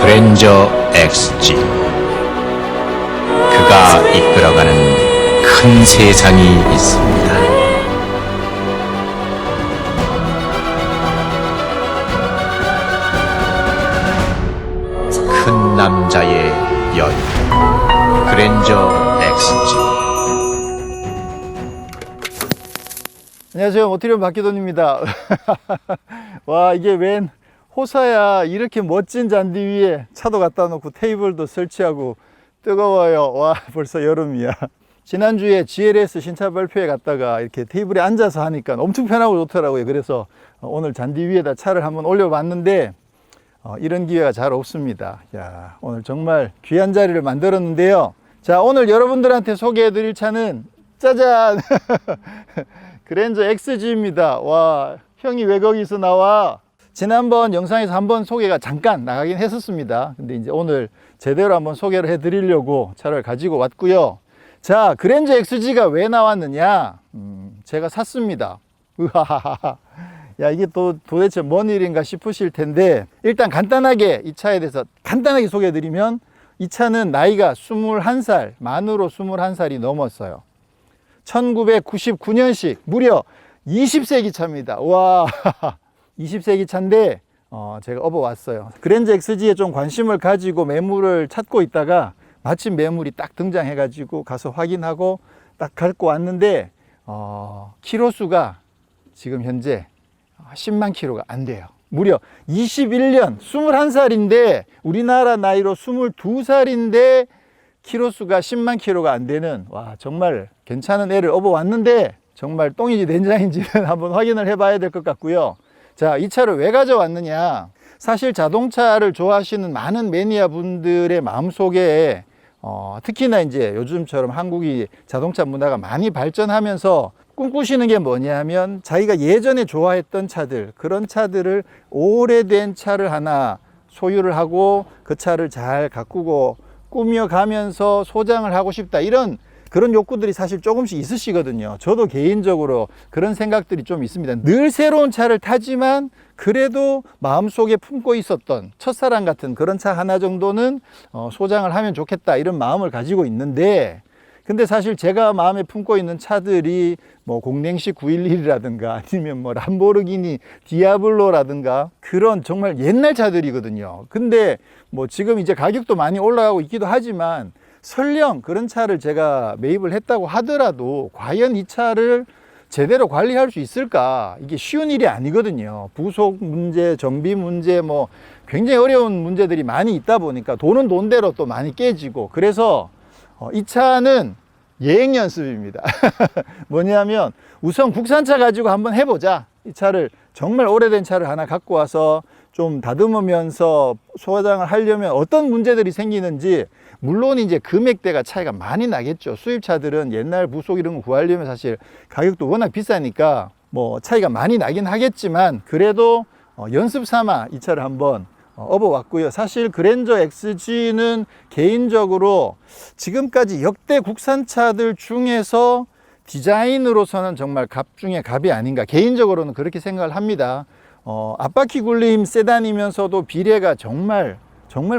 그랜저 XG, 그가 이끌어가는 큰 세상이 있습니다. 큰 남자의 여유, 그랜저 XG. 안녕하세요, 모티리움 박기돈입니다. 와, 이게 웬 호사야. 이렇게 멋진 잔디 위에 차도 갖다 놓고 테이블도 설치하고. 뜨거워요. 와, 벌써 여름이야. 지난주에 GLS 신차 발표회 갔다가 이렇게 테이블에 앉아서 하니까 엄청 편하고 좋더라고요. 그래서 오늘 잔디 위에다 차를 한번 올려봤는데 이런 기회가 잘 없습니다. 야, 오늘 정말 귀한 자리를 만들었는데요. 자, 오늘 여러분들한테 소개해 드릴 차는 짜잔! 그랜저 XG입니다. 와, 형이 왜 거기서 나와? 지난번 영상에서 한번 소개가 잠깐 나가긴 했었습니다. 근데 이제 오늘 제대로 한번 소개를 해 드리려고 차를 가지고 왔고요. 자, 그랜저 XG가 왜 나왔느냐? 제가 샀습니다. 으하하하. 야, 이게 또 도대체 뭔 일인가 싶으실 텐데, 일단 간단하게 이 차에 대해서 간단하게 소개해 드리면, 이 차는 나이가 21살, 만으로 21살이 넘었어요. 1999년식, 무려 20세기 차입니다. 와, 20세기 차인데 제가 업어왔어요. 그랜저 XG에 좀 관심을 가지고 매물을 찾고 있다가 마침 매물이 딱 등장해가지고 가서 확인하고 딱 갖고 왔는데 키로수가 지금 현재 10만 키로가 안 돼요. 무려 21년, 21살인데 우리나라 나이로 22살인데 키로수가 10만 키로가 안 되는, 와, 정말 괜찮은 애를 업어왔는데 정말 똥인지 된장인지는 한번 확인을 해봐야 될 것 같고요. 자, 이 차를 왜 가져왔느냐? 사실 자동차를 좋아하시는 많은 매니아 분들의 마음속에 특히나 이제 요즘처럼 한국이 자동차 문화가 많이 발전하면서 꿈꾸시는 게 뭐냐 하면 자기가 예전에 좋아했던 차들, 그런 차들을 오래된 차를 하나 소유를 하고 그 차를 잘 가꾸고 꾸며가면서 소장을 하고 싶다, 이런 그런 욕구들이 사실 조금씩 있으시거든요. 저도 개인적으로 그런 생각들이 좀 있습니다. 늘 새로운 차를 타지만 그래도 마음속에 품고 있었던 첫사랑 같은 그런 차 하나 정도는 소장을 하면 좋겠다, 이런 마음을 가지고 있는데, 근데 사실 제가 마음에 품고 있는 차들이 뭐 공랭시 911이라든가 아니면 뭐 람보르기니 디아블로라든가 그런 정말 옛날 차들이거든요. 근데 뭐 지금 이제 가격도 많이 올라가고 있기도 하지만 설령 그런 차를 제가 매입을 했다고 하더라도 과연 이 차를 제대로 관리할 수 있을까? 이게 쉬운 일이 아니거든요. 부속 문제, 정비 문제, 뭐 굉장히 어려운 문제들이 많이 있다 보니까 돈은 돈대로 또 많이 깨지고, 그래서 이 차는 예행 연습입니다. 뭐냐면 우선 국산차 가지고 한번 해보자. 이 차를 정말 오래된 차를 하나 갖고 와서 좀 다듬으면서 소장을 하려면 어떤 문제들이 생기는지, 물론 이제 금액대가 차이가 많이 나겠죠. 수입차들은 옛날 부속 이런 거 구하려면 사실 가격도 워낙 비싸니까 뭐 차이가 많이 나긴 하겠지만, 그래도 연습 삼아 이 차를 한번 업어왔고요. 사실 그랜저 XG는 개인적으로 지금까지 역대 국산차들 중에서 디자인으로서는 정말 갑 중에 갑이 아닌가, 개인적으로는 그렇게 생각을 합니다. 앞바퀴 굴림 세단이면서도 비례가 정말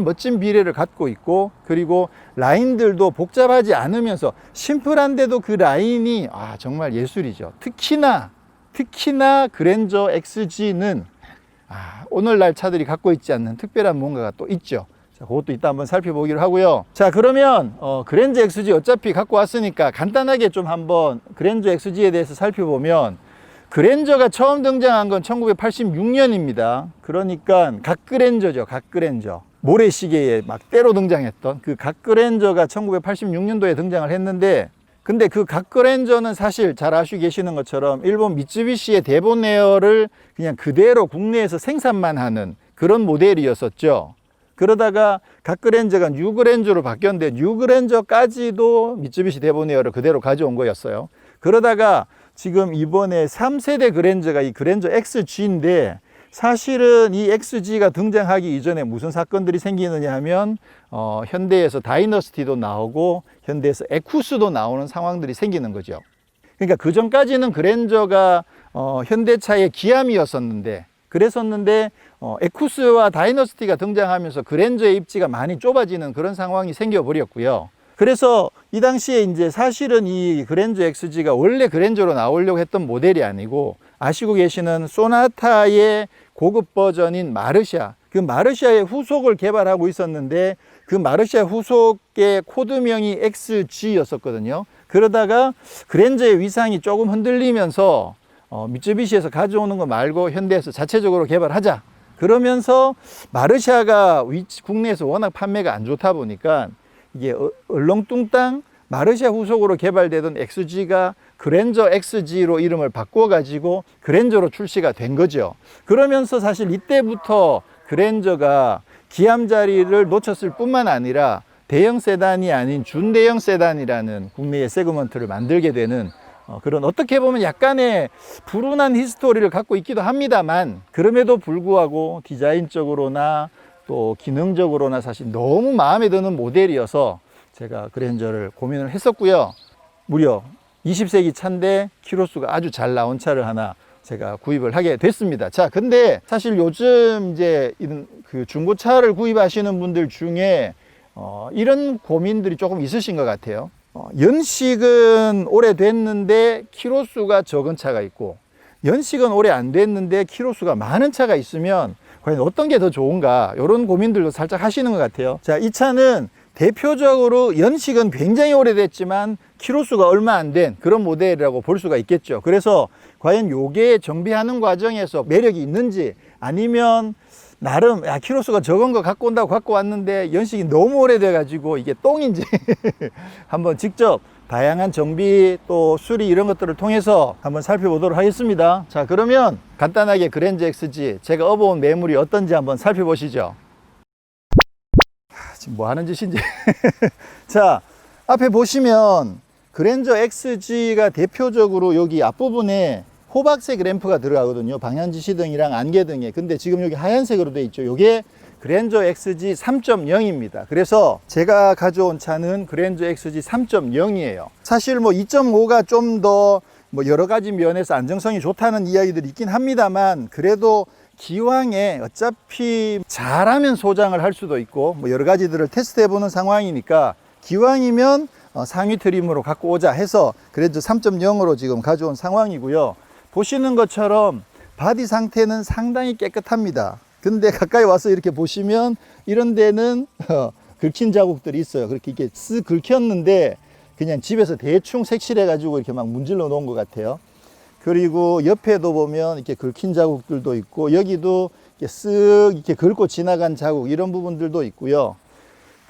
멋진 비례를 갖고 있고, 그리고 라인들도 복잡하지 않으면서 심플한데도 그 라인이 정말 예술이죠. 특히나 그랜저 XG는 오늘날 차들이 갖고 있지 않는 특별한 뭔가가 또 있죠. 자, 그것도 이따 한번 살펴보기로 하고요. 자, 그러면 그랜저 XG 어차피 갖고 왔으니까 간단하게 좀 한번 그랜저 XG에 대해서 살펴보면, 그랜저가 처음 등장한 건 1986년입니다. 그러니까 갓그랜저죠. 갓그랜저. 모래시계에 막 때로 등장했던 그 갓그랜저가 1986년도에 등장을 했는데, 근데 그 갓그랜저는 사실 잘 아시고 계시는 것처럼 일본 미쯔비시의 대본에어를 그냥 그대로 국내에서 생산만 하는 그런 모델이었었죠. 그러다가 갓그랜저가 뉴그랜저로 바뀌었는데, 뉴그랜저까지도 미쯔비시 대본에어를 그대로 가져온 거였어요. 그러다가 지금 이번에 3세대 그랜저가 이 그랜저 XG인데, 사실은 이 XG가 등장하기 이전에 무슨 사건들이 생기느냐 하면 현대에서 다이너스티도 나오고 현대에서 에쿠스도 나오는 상황들이 생기는 거죠. 그러니까 그 전까지는 그랜저가 현대차의 기함이었었는데 그랬었는데 에쿠스와 다이너스티가 등장하면서 그랜저의 입지가 많이 좁아지는 그런 상황이 생겨 버렸고요. 그래서 이 당시에 이제 사실은 이 그랜저 XG가 원래 그랜저로 나오려고 했던 모델이 아니고 아시고 계시는 소나타의 고급 버전인 마르샤, 그 마르샤의 후속을 개발하고 있었는데 그 마르샤 후속의 코드명이 XG였었거든요. 그러다가 그랜저의 위상이 조금 흔들리면서 미쯔비시에서 가져오는 거 말고 현대에서 자체적으로 개발하자. 그러면서 마르샤가 국내에서 워낙 판매가 안 좋다 보니까 이게 얼렁뚱땅 마르샤 후속으로 개발되던 XG가 그랜저 XG로 이름을 바꾸어 가지고 그랜저로 출시가 된 거죠. 그러면서 사실 이때부터 그랜저가 기함 자리를 놓쳤을 뿐만 아니라 대형 세단이 아닌 준대형 세단이라는 국내의 세그먼트를 만들게 되는 그런 어떻게 보면 약간의 불운한 히스토리를 갖고 있기도 합니다만 그럼에도 불구하고 디자인적으로나 또 기능적으로나 사실 너무 마음에 드는 모델이어서 제가 그랜저를 고민을 했었고요. 무려 20세기 차인데 키로수가 아주 잘 나온 차를 하나 제가 구입을 하게 됐습니다. 자, 근데 사실 요즘 이제 그 중고차를 구입하시는 분들 중에 이런 고민들이 조금 있으신 것 같아요. 연식은 오래됐는데 키로수가 적은 차가 있고 연식은 오래 안 됐는데 키로수가 많은 차가 있으면 과연 어떤 게 더 좋은가 이런 고민들도 살짝 하시는 것 같아요. 자, 이 차는 대표적으로 연식은 굉장히 오래됐지만 키로수가 얼마 안 된 그런 모델이라고 볼 수가 있겠죠. 그래서 과연 요게 정비하는 과정에서 매력이 있는지 아니면 나름 키로수가 적은 거 갖고 온다고 갖고 왔는데 연식이 너무 오래돼 가지고 이게 똥인지 한번 직접 다양한 정비 또 수리 이런 것들을 통해서 한번 살펴보도록 하겠습니다. 자, 그러면 간단하게 그랜저 XG 제가 업어온 매물이 어떤지 한번 살펴보시죠. 지금 뭐 하는 짓인지 자, 앞에 보시면 그랜저 XG가 대표적으로 여기 앞부분에 호박색 램프가 들어가거든요. 방향지시등이랑 안개등에. 근데 지금 여기 하얀색으로 되어 있죠. 이게 그랜저 XG 3.0입니다. 그래서 제가 가져온 차는 그랜저 XG 3.0이에요. 사실 뭐 2.5가 좀 더 뭐 여러 가지 면에서 안정성이 좋다는 이야기들이 있긴 합니다만 그래도 기왕에 어차피 잘하면 소장을 할 수도 있고 뭐 여러 가지들을 테스트해 보는 상황이니까 기왕이면 상위 트림으로 갖고 오자 해서 그랜저 3.0으로 지금 가져온 상황이고요. 보시는 것처럼 바디 상태는 상당히 깨끗합니다. 근데 가까이 와서 이렇게 보시면 이런 데는 긁힌 자국들이 있어요. 그렇게 이렇게 쓱 긁혔는데 그냥 집에서 대충 색칠해 가지고 이렇게 막 문질러 놓은 것 같아요. 그리고 옆에도 보면 이렇게 긁힌 자국들도 있고 여기도 이렇게 쓱 이렇게 긁고 지나간 자국 이런 부분들도 있고요.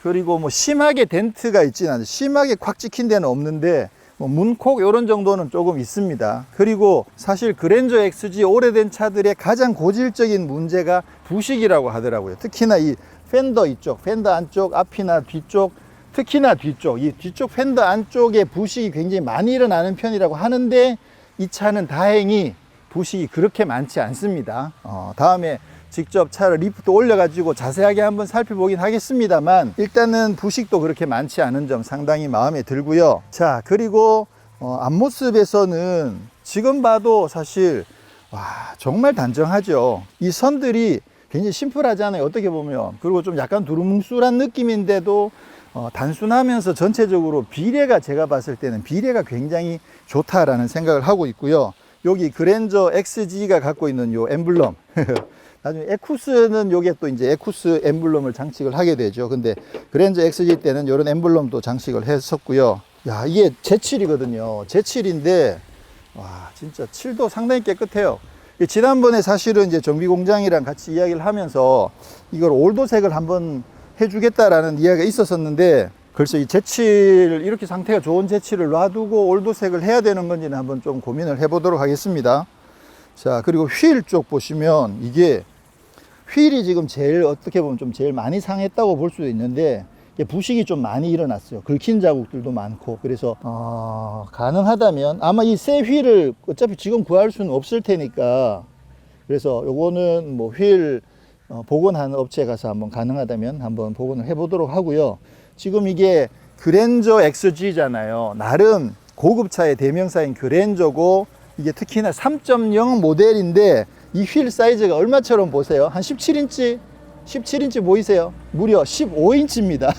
그리고 뭐 심하게 덴트가 있지는 않아요. 심하게 콱 찍힌 데는 없는데 뭐 문콕 이런 정도는 조금 있습니다. 그리고 사실 그랜저 XG 오래된 차들의 가장 고질적인 문제가 부식이라고 하더라고요. 특히나 이 팬더 이쪽, 팬더 안쪽, 앞이나 뒤쪽, 특히나 뒤쪽, 이 뒤쪽 팬더 안쪽에 부식이 굉장히 많이 일어나는 편이라고 하는데 이 차는 다행히 부식이 그렇게 많지 않습니다. 다음에 직접 차를 리프트 올려가지고 자세하게 한번 살펴보긴 하겠습니다만 일단은 부식도 그렇게 많지 않은 점 상당히 마음에 들고요. 자, 그리고 앞모습에서는 지금 봐도 사실 정말 단정하죠. 이 선들이 굉장히 심플하잖아요. 어떻게 보면. 그리고 좀 약간 두루뭉술한 느낌인데도 단순하면서 전체적으로 비례가 제가 봤을 때는 비례가 굉장히 좋다라는 생각을 하고 있고요. 여기 그랜저 XG가 갖고 있는 요 엠블럼 나중에 에쿠스는 요게 또 이제 에쿠스 엠블럼을 장식을 하게 되죠. 근데 그랜저 XG 때는 이런 엠블럼도 장식을 했었고요. 야, 이게 제칠이거든요. 제칠인데 와, 진짜 칠도 상당히 깨끗해요. 지난번에 사실은 이제 정비 공장이랑 같이 이야기를 하면서 이걸 올도색을 한번 해주겠다라는 이야기가 있었었는데 글쎄 이 제칠 이렇게 상태가 좋은 제칠을 놔두고 올도색을 해야 되는 건지는 한번 좀 고민을 해보도록 하겠습니다. 자, 그리고 휠 쪽 보시면 이게 휠이 지금 제일 어떻게 보면 좀 제일 많이 상했다고 볼 수도 있는데 부식이 좀 많이 일어났어요. 긁힌 자국들도 많고. 그래서 가능하다면 아마 이 새 휠을 어차피 지금 구할 수는 없을 테니까 그래서 요거는 뭐 휠 복원하는 업체 가서 한번 가능하다면 한번 복원을 해보도록 하고요. 지금 이게 그랜저 XG잖아요. 나름 고급차의 대명사인 그랜저고, 이게 특히나 3.0 모델인데 이 휠 사이즈가 얼마처럼 보세요? 한 17인치? 17인치 보이세요? 무려 15인치입니다.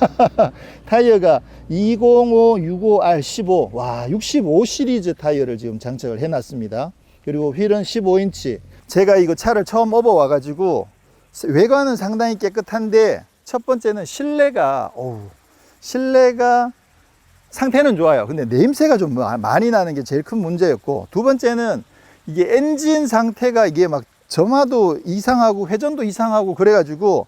타이어가 205 65R15. 와, 65 시리즈 타이어를 지금 장착을 해놨습니다. 그리고 휠은 15인치. 제가 이거 차를 처음 업어와 가지고 외관은 상당히 깨끗한데, 첫 번째는 실내가 상태는 좋아요. 근데 냄새가 좀 많이 나는 게 제일 큰 문제였고, 두 번째는 이게 엔진 상태가 이게 막 점화도 이상하고 회전도 이상하고 그래가지고,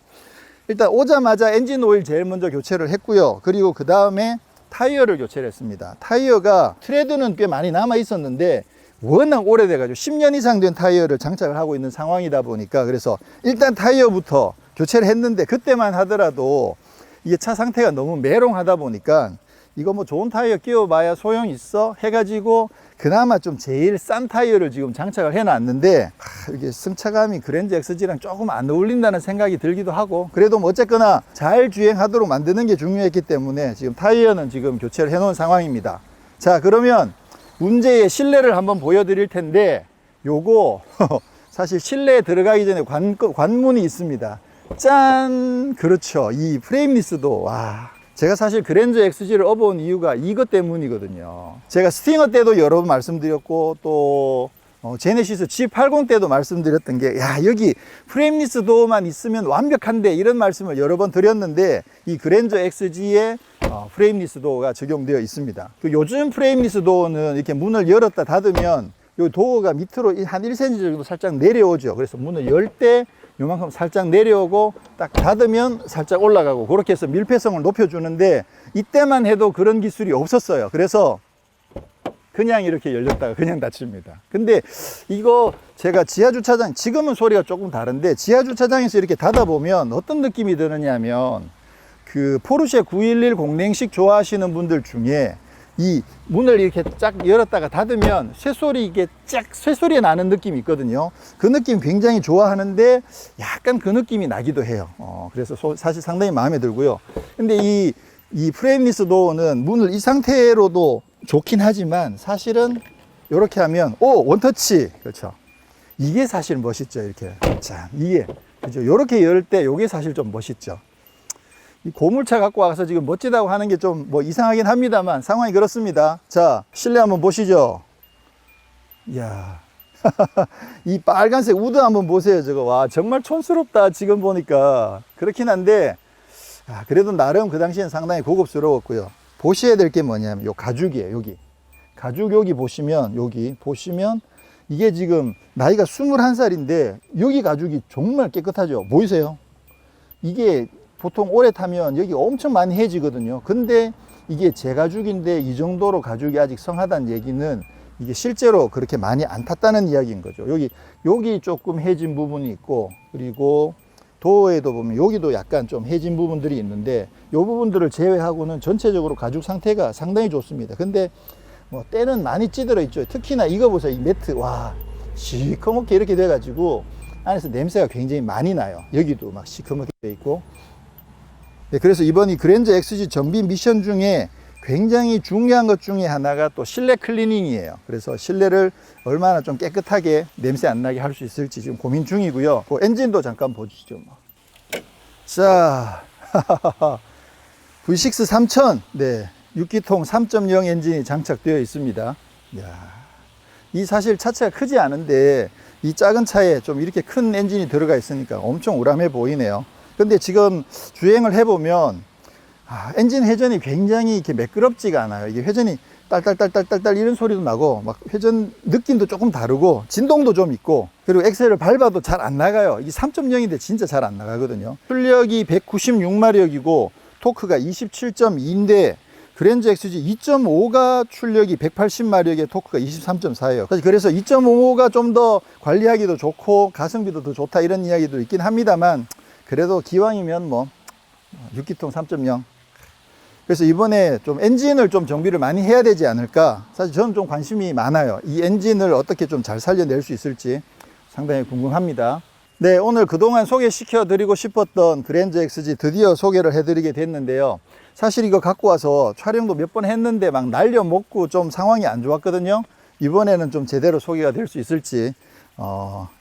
일단 오자마자 엔진 오일 제일 먼저 교체를 했고요. 그리고 그 다음에 타이어를 교체를 했습니다. 타이어가 트레드는 꽤 많이 남아 있었는데 워낙 오래돼가지고 10년 이상 된 타이어를 장착을 하고 있는 상황이다 보니까, 그래서 일단 타이어부터 교체를 했는데, 그때만 하더라도 이게 차 상태가 너무 메롱하다 보니까 이거 뭐 좋은 타이어 끼워봐야 소용 있어 해가지고 그나마 좀 제일 싼 타이어를 지금 장착을 해놨는데, 이게 승차감이 그랜저 XG랑 조금 안 어울린다는 생각이 들기도 하고, 그래도 뭐 어쨌거나 잘 주행하도록 만드는 게 중요했기 때문에 지금 타이어는 지금 교체를 해놓은 상황입니다. 자, 그러면 문제의 실내를 한번 보여드릴 텐데, 요거 사실 실내에 들어가기 전에 관문이 있습니다. 짠! 그렇죠. 이 프레임리스도, 와, 제가 사실 그랜저 XG를 업어온 이유가 이것 때문이거든요. 제가 스팅어 때도 여러 번 말씀드렸고, 또 제네시스 G80 때도 말씀드렸던 게, 야, 여기 프레임리스 도어만 있으면 완벽한데, 이런 말씀을 여러 번 드렸는데, 이 그랜저 XG에 프레임리스 도어가 적용되어 있습니다. 요즘 프레임리스 도어는 이렇게 문을 열었다 닫으면 이 도어가 밑으로 한 1cm 정도 살짝 내려오죠. 그래서 문을 열 때 요만큼 살짝 내려오고 딱 닫으면 살짝 올라가고, 그렇게 해서 밀폐성을 높여주는데, 이때만 해도 그런 기술이 없었어요. 그래서 그냥 이렇게 열렸다가 그냥 닫힙니다. 근데 이거 제가 지하주차장, 지금은 소리가 조금 다른데 지하주차장에서 이렇게 닫아보면 어떤 느낌이 드느냐 하면, 그 포르쉐 911 공랭식 좋아하시는 분들 중에 이 문을 이렇게 쫙 열었다가 닫으면 쇠소리, 이게 쇠소리 나는 느낌이 있거든요. 그 느낌 굉장히 좋아하는데 약간 그 느낌이 나기도 해요. 그래서 사실 상당히 마음에 들고요. 근데 이 프레임리스 도어는 문을 이 상태로도 좋긴 하지만, 사실은 이렇게 하면 원터치, 그렇죠, 이게 사실 멋있죠. 이렇게 자, 이게 그죠, 이렇게 열 때 이게 사실 좀 멋있죠. 이 고물차 갖고 와서 지금 멋지다고 하는 게 좀 뭐 이상하긴 합니다만 상황이 그렇습니다. 자, 실내 한번 보시죠. 이야, 이 빨간색 우드 한번 보세요. 저거, 와, 정말 촌스럽다 지금 보니까. 그렇긴 한데, 그래도 나름 그 당시엔 상당히 고급스러웠고요. 보셔야 될 게 뭐냐면 요 가죽이에요. 여기 가죽, 여기 보시면, 이게 지금 나이가 21살인데 여기 가죽이 정말 깨끗하죠. 보이세요? 이게 보통 오래 타면 여기 엄청 많이 해지거든요. 근데 이게 제 가죽인데 이 정도로 가죽이 아직 성하다는 얘기는, 이게 실제로 그렇게 많이 안 탔다는 이야기인 거죠. 여기 조금 해진 부분이 있고, 그리고 도어에도 보면 여기도 약간 좀 해진 부분들이 있는데, 이 부분들을 제외하고는 전체적으로 가죽 상태가 상당히 좋습니다. 근데 뭐 때는 많이 찌들어 있죠. 특히나 이거 보세요. 이 매트, 와, 시커멓게 이렇게 돼 가지고 안에서 냄새가 굉장히 많이 나요. 여기도 막 시커멓게 돼 있고. 네, 그래서 이번 이 그랜저 XG 정비 미션 중에 굉장히 중요한 것 중에 하나가 또 실내 클리닝이에요. 그래서 실내를 얼마나 좀 깨끗하게 냄새 안 나게 할 수 있을지 지금 고민 중이고요. 그 엔진도 잠깐 보시죠. 자, V6 3000, 네, 6기통 3.0 엔진이 장착되어 있습니다. 이야, 이 사실 차체가 크지 않은데 이 작은 차에 좀 이렇게 큰 엔진이 들어가 있으니까 엄청 우람해 보이네요. 근데 지금 주행을 해보면 엔진 회전이 굉장히 이렇게 매끄럽지가 않아요. 이게 회전이 딸딸딸딸딸 이런 소리도 나고, 막 회전 느낌도 조금 다르고 진동도 좀 있고, 그리고 엑셀을 밟아도 잘 안 나가요. 이게 3.0인데 진짜 잘 안 나가거든요. 출력이 196마력이고 토크가 27.2인데 그랜저 XG 2.5가 출력이 180마력에 토크가 23.4예요. 그래서 2.5가 좀 더 관리하기도 좋고 가성비도 더 좋다 이런 이야기도 있긴 합니다만, 그래도 기왕이면 뭐 6기통 3.0. 그래서 이번에 좀 엔진을 좀 정비를 많이 해야 되지 않을까. 사실 저는 좀 관심이 많아요. 이 엔진을 어떻게 좀 잘 살려낼 수 있을지. 상당히 궁금합니다. 네, 오늘 그동안 소개시켜 드리고 싶었던 그랜저 XG 드디어 소개를 해 드리게 됐는데요. 사실 이거 갖고 와서 촬영도 몇 번 했는데 막 날려먹고 좀 상황이 안 좋았거든요. 이번에는 좀 제대로 소개가 될 수 있을지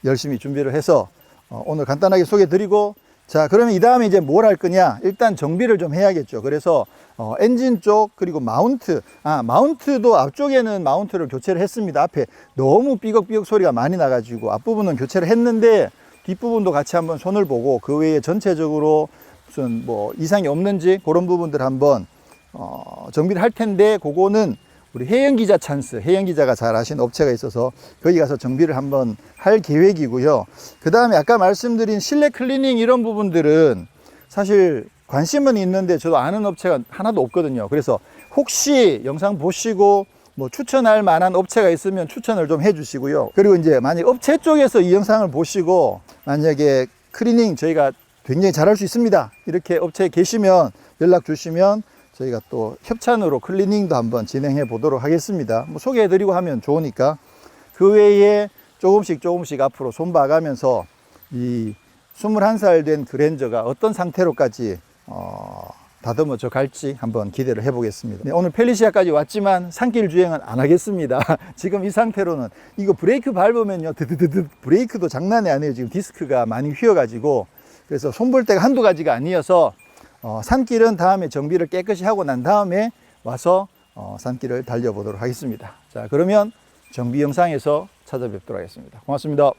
열심히 준비를 해서 오늘 간단하게 소개 드리고, 자, 그러면 이 다음에 이제 뭘 할 거냐. 일단 정비를 좀 해야겠죠. 그래서 엔진 쪽, 그리고 마운트도 앞쪽에는 마운트를 교체를 했습니다. 앞에 너무 삐걱삐걱 소리가 많이 나가지고 앞부분은 교체를 했는데 뒷부분도 같이 한번 손을 보고, 그 외에 전체적으로 무슨 뭐 이상이 없는지 그런 부분들 한번 정비를 할 텐데, 그거는 우리 혜영 기자 찬스, 혜영 기자가 잘 아시는 업체가 있어서 거기 가서 정비를 한번 할 계획이고요. 그 다음에 아까 말씀드린 실내 클리닝 이런 부분들은 사실 관심은 있는데 저도 아는 업체가 하나도 없거든요. 그래서 혹시 영상 보시고 뭐 추천할 만한 업체가 있으면 추천을 좀 해주시고요. 그리고 이제 만약 업체 쪽에서 이 영상을 보시고 만약에 클리닝 저희가 굉장히 잘할 수 있습니다, 이렇게 업체에 계시면 연락 주시면 저희가 또 협찬으로 클리닝도 한번 진행해 보도록 하겠습니다. 뭐 소개해 드리고 하면 좋으니까. 그 외에 조금씩 앞으로 손봐가면서 이 21살 된 그랜저가 어떤 상태로까지 다듬어져 갈지 한번 기대를 해 보겠습니다. 네, 오늘 펠리시아까지 왔지만 산길 주행은 안 하겠습니다. 지금 이 상태로는 이거 브레이크 밟으면요, 드드드드 브레이크도 장난이 아니에요. 지금 디스크가 많이 휘어 가지고. 그래서 손볼 데가 한두 가지가 아니어서 산길은 다음에 정비를 깨끗이 하고 난 다음에 와서 산길을 달려보도록 하겠습니다. 자, 그러면 정비 영상에서 찾아뵙도록 하겠습니다. 고맙습니다.